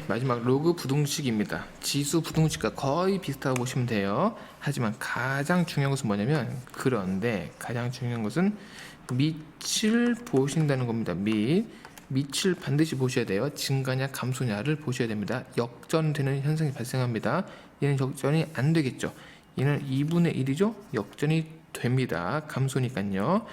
마지막 로그 부등식입니다. 지수 부등식과 거의 비슷하다고 보시면 돼요. 하지만 가장 중요한 것은 뭐냐면, 그런데 가장 중요한 것은 밑을 보신다는 겁니다. 밑을 반드시 보셔야 돼요. 증가냐 감소냐를 보셔야 됩니다. 역전되는 현상이 발생합니다. 얘는 역전이 안 되겠죠. 얘는 2분의 1이죠. 역전이 됩니다. 감소니까요.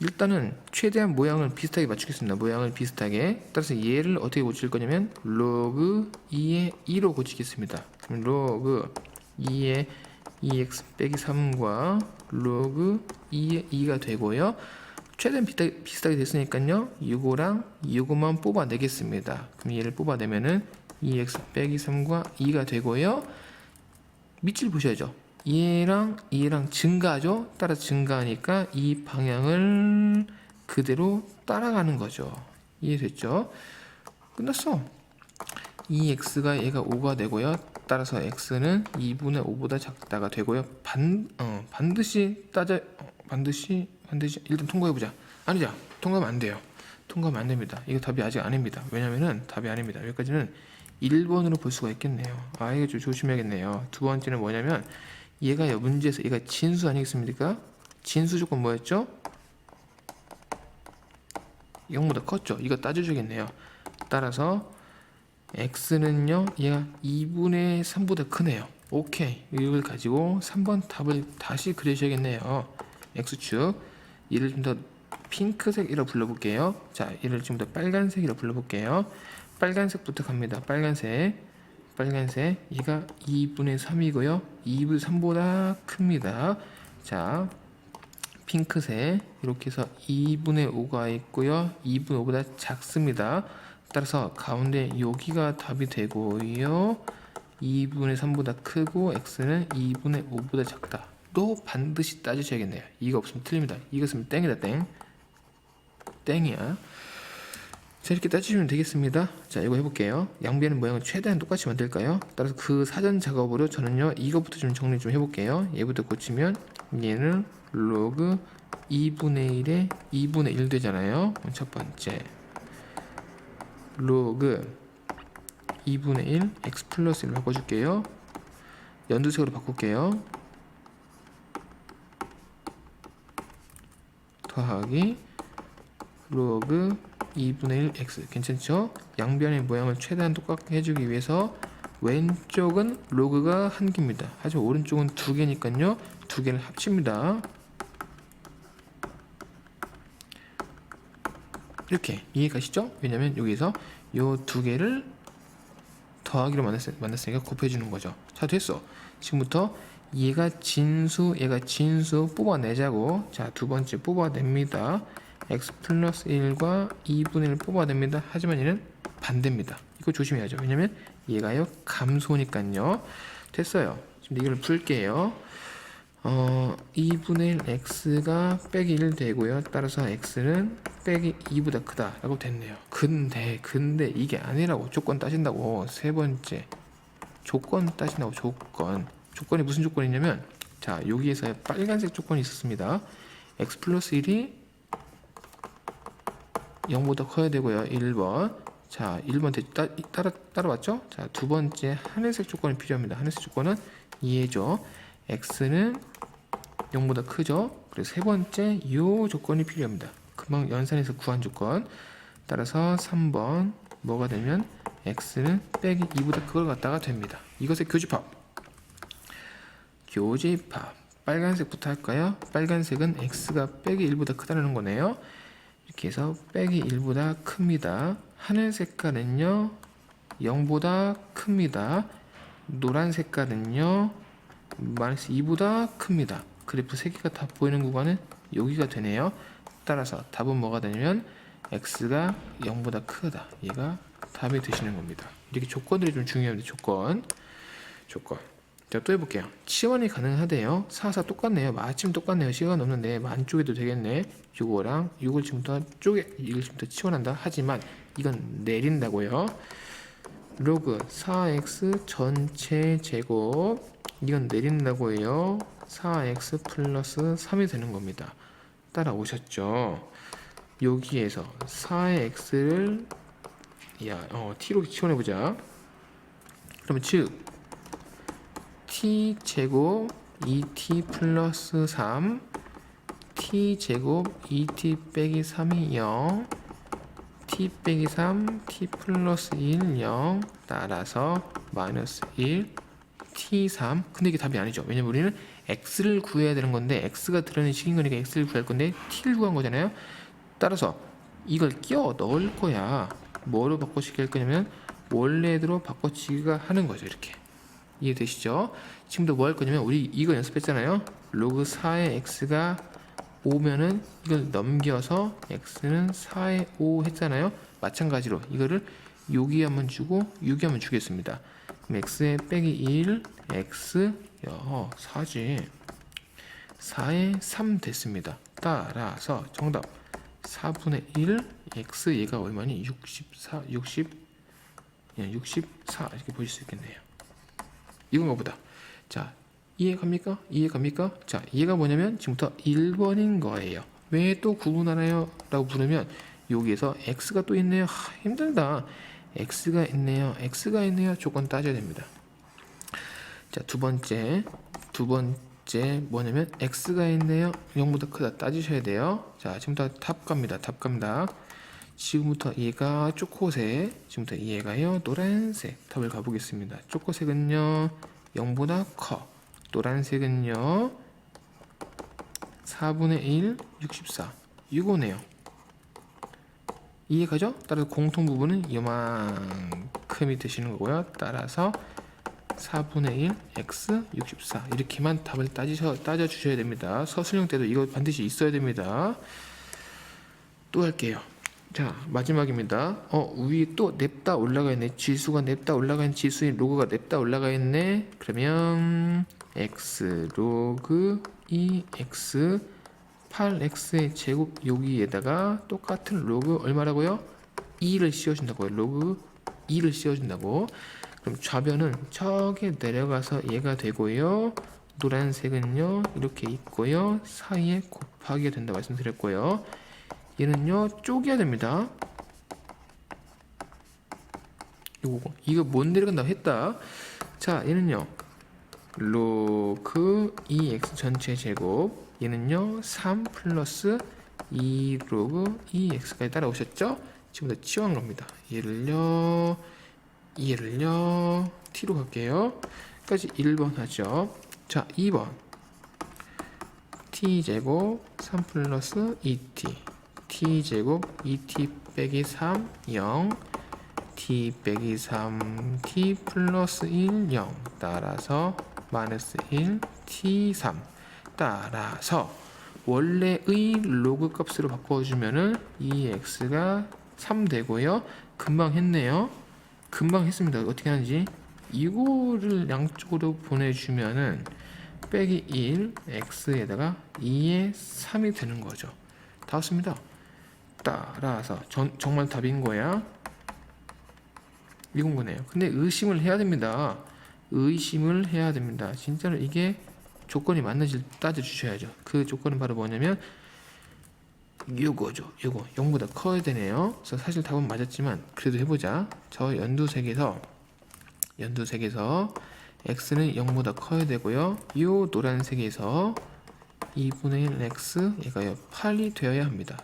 일단은 최대한 모양을 비슷하게 맞추겠습니다. 모양을 비슷하게. 따라서 얘를 어떻게 고칠 거냐면 로그 2의 2로 고치겠습니다. 그럼 로그 2의 2x 빼기 3과 로그 2의 2가 되고요. 최대한 비슷하게 됐으니까요. 이거랑 이거만 뽑아내겠습니다. 그럼 얘를 뽑아내면은 2x 빼기 3과 2가 되고요. 밑을 보셔야죠. 얘랑 증가하죠. 따라 증가하니까 이 방향을 그대로 따라가는 거죠. 이해됐죠? 끝났어. 이 x가 얘가 5가 되고요. 따라서 x는 2분의 5보다 작다가 되고요. 반드시 일단 통과해보자. 아니죠. 통과하면 안 돼요. 통과하면 안 됩니다. 이거 답이 아직 아닙니다. 왜냐면은 답이 아닙니다. 여기까지는 1번으로 볼 수가 있겠네요. 이거 좀 조심해야겠네요. 두 번째는 뭐냐면 얘가요, 문제에서 얘가 진수 아니겠습니까? 진수 조건 뭐였죠? 0보다 컸죠. 이거 따져줘야겠네요. 따라서 x는요, 얘가 2분의 3보다 크네요. 오케이. 이걸 가지고 3번 답을 다시 그려주셔야겠네요. x축. 얘를 좀 더 핑크색이라 불러볼게요. 자, 얘를 좀 더 빨간색이라 불러볼게요. 빨간색부터 갑니다. 빨간색. 얘가 2분의 3이고요. 2분의 3보다 큽니다. 자, 핑크색. 이렇게 해서 2분의 5가 있고요. 2분의 5보다 작습니다. 따라서 가운데 여기가 답이 되고요. 2분의 3보다 크고 x는 2분의 5보다 작다. 또 반드시 따지셔야겠네요. 이거 없으면 틀립니다. 이거 있으면 땡이다. 땡이야. 자, 이렇게 따지시면 되겠습니다. 자, 이거 해볼게요. 양변의 모양을 최대한 똑같이 만들까요? 따라서 그 사전 작업으로 저는요, 이거부터 좀 정리 좀 해볼게요. 얘부터 고치면 얘는 로그 2분의 1에 2분의 1 되잖아요. 첫 번째 로그 2분의 1 x 플러스 1 바꿔줄게요. 연두색으로 바꿀게요. 더하기 로그 2분의 1 x. 괜찮죠? 양변의 모양을 최대한 똑같게 해주기 위해서 왼쪽은 로그가 한 개입니다. 하지만 오른쪽은 두 개니까요, 두 개를 합칩니다. 이렇게 이해가시죠? 왜냐면 여기서 요 두 개를 더하기로 만났으니까 곱해주는 거죠. 자, 됐어. 지금부터 얘가 진수 뽑아내자고. 자, 두 번째 뽑아냅니다. x 플러스 1과 2분의 1 뽑아냅니다. 하지만 얘는 반대입니다. 이거 조심해야죠. 왜냐면 얘가요, 감소니까요. 됐어요. 지금 이걸 풀게요. 2분의 1 x가 빼기 1 되고요. 따라서 x는 빼기 2보다 크다 라고 됐네요. 근데 이게 아니라고. 조건 따진다고. 세 번째 조건 따진다고. 조건이 무슨 조건이냐면, 자, 여기에서 빨간색 조건이 있었습니다. x 플러스 1이 0보다 커야 되고요. 1번. 자, 1번 따라왔죠? 자, 두 번째 하늘색 조건이 필요합니다. 하늘색 조건은 이해죠. x는 0보다 크죠? 그래서 세 번째 요 조건이 필요합니다. 금방 연산해서 구한 조건. 따라서 3번 뭐가 되면 x는 빼기 2보다 그걸 갖다가 됩니다. 이것의 교집합. 빨간색부터 할까요? 빨간색은 x가 빼기 1보다 크다는 거네요. 이렇게 해서 빼기 1보다 큽니다. 하늘 색깔은요, 0보다 큽니다. 노란 색깔은요, 마이너스 2보다 큽니다. 그래프 3개가 다 보이는 구간은 여기가 되네요. 따라서 답은 뭐가 되냐면 x가 0보다 크다. 얘가 답이 되시는 겁니다. 이렇게 조건들이 좀 중요합니다. 조건. 자, 또 해볼게요. 치환이 가능하대요. 4, 4 똑같네요. 마침 똑같네요. 시간 없는데 만 쪼개도 되겠네. 요거랑 요걸 지금부터 이걸 지금부터 치환한다. 하지만 이건 내린다고요. 로그 4x 전체 제곱, 이건 내린다고 해요. 4x 플러스 3이 되는 겁니다. 따라오셨죠? 여기에서 4의 x를 t로 치환해보자. 그러면 즉 t 제곱 2t 플러스 3 t 제곱 2t 빼기 3이 0 t 빼기 3 t 플러스 1 0 따라서 마이너스 1 t3. 근데 이게 답이 아니죠. 왜냐면 우리는 x를 구해야 되는 건데 x가 들어있는 식인 거니까 x를 구할 건데 t를 구한 거잖아요. 따라서 이걸 끼워 넣을 거야. 뭐로 바꿔치기 할 거냐면 원래대로 바꿔치기가 하는 거죠. 이렇게 이해되시죠? 지금도 뭐 할 거냐면 우리 이거 연습했잖아요. 로그 4의 x가 5면은 이걸 넘겨서 x는 4의 5 했잖아요. 마찬가지로 이거를 여기 한번 주고 여기 한번 주겠습니다. 그럼 x에 빼기 1 x 4지 4에 3 됐습니다. 따라서 정답 4분의 1 x 얘가 얼마니? 64 이렇게 보실 수 있겠네요. 이건가 보다. 자, 이해갑니까? 이해갑니까? 자, 이해가 뭐냐면 지금부터 1번인 거예요. 왜 또 구분하나요? 라고 물으면 여기에서 x가 또 있네요. 힘들다. x가 있네요. 조건 따져야 됩니다. 자, 두 번째 뭐냐면 x가 있네요. 0보다 크다 따지셔야 돼요. 자, 지금부터 답 갑니다. 지금부터 얘가 초코색, 지금부터 얘가요 노란색. 답을 가보겠습니다. 초코색은요 0보다 커, 노란색은요 4분의 1 64 이거네요. 이해가죠? 따라서 공통 부분은 이만큼이 되시는 거고요. 따라서 4분의 1 x 64 이렇게만 답을 따져 주셔야 됩니다. 서술형 때도 이거 반드시 있어야 됩니다. 또 할게요. 자, 마지막입니다. 위에 또 냅다 올라가 있네. 지수가 냅다 올라가 있는 지수인 로그가 냅다 올라가 있네. 그러면 x 로그 2x 8x의 제곱 여기에다가 똑같은 로그 얼마라고요? 2를 씌워준다고요. 로그 2를 씌워준다고. 그럼 좌변은 저기 내려가서 얘가 되고요. 노란색은요 이렇게 있고요. 사이에 곱하기가 된다 말씀드렸고요. 얘는요 쪼개야 됩니다. 이거 못 내려간다고 했다. 자, 얘는요 로그 2x 전체 제곱, 얘는요 3 플러스 2 로그 2x까지 따라오셨죠? 지금부터 치환 겁니다. 얘를요 t로 갈게요. 까지 1번 하죠. 자, 2번 t제곱 3 플러스 2t t제곱 2t 빼기 3 0 t 빼기 3 t 플러스 1 0 따라서 마이너스 1 t3 따라서 원래의 로그 값으로 바꿔주면은 이 x가 3 되고요. 금방 했네요. 금방 했습니다. 어떻게 하는지 이거를 양쪽으로 보내주면은 빼기 1 x에다가 2의 3이 되는 거죠. 다 왔습니다. 따라서 정말 답인 거야. 이건 거네요. 근데 의심을 해야 됩니다. 진짜로 이게 조건이 맞는지 따져주셔야죠. 그 조건은 바로 뭐냐면 요거죠. 요거 0보다 커야 되네요. 그래서 사실 답은 맞았지만 그래도 해보자. 저 연두색에서 x는 0보다 커야 되고요. 요 노란색에서 2분의 1 x 얘가요 8이 되어야 합니다.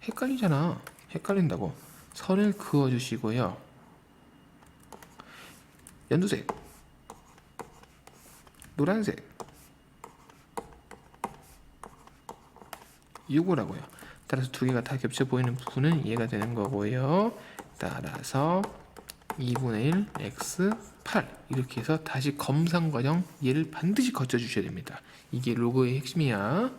헷갈리잖아. 헷갈린다고. 선을 그어주시고요. 연두색, 노란색, 요거라고요. 따라서 두 개가 다 겹쳐 보이는 부분은 이해가 되는 거고요. 따라서 2분의 1 x 8 이렇게 해서 다시 검산 과정 얘를 반드시 거쳐 주셔야 됩니다. 이게 로그의 핵심이야.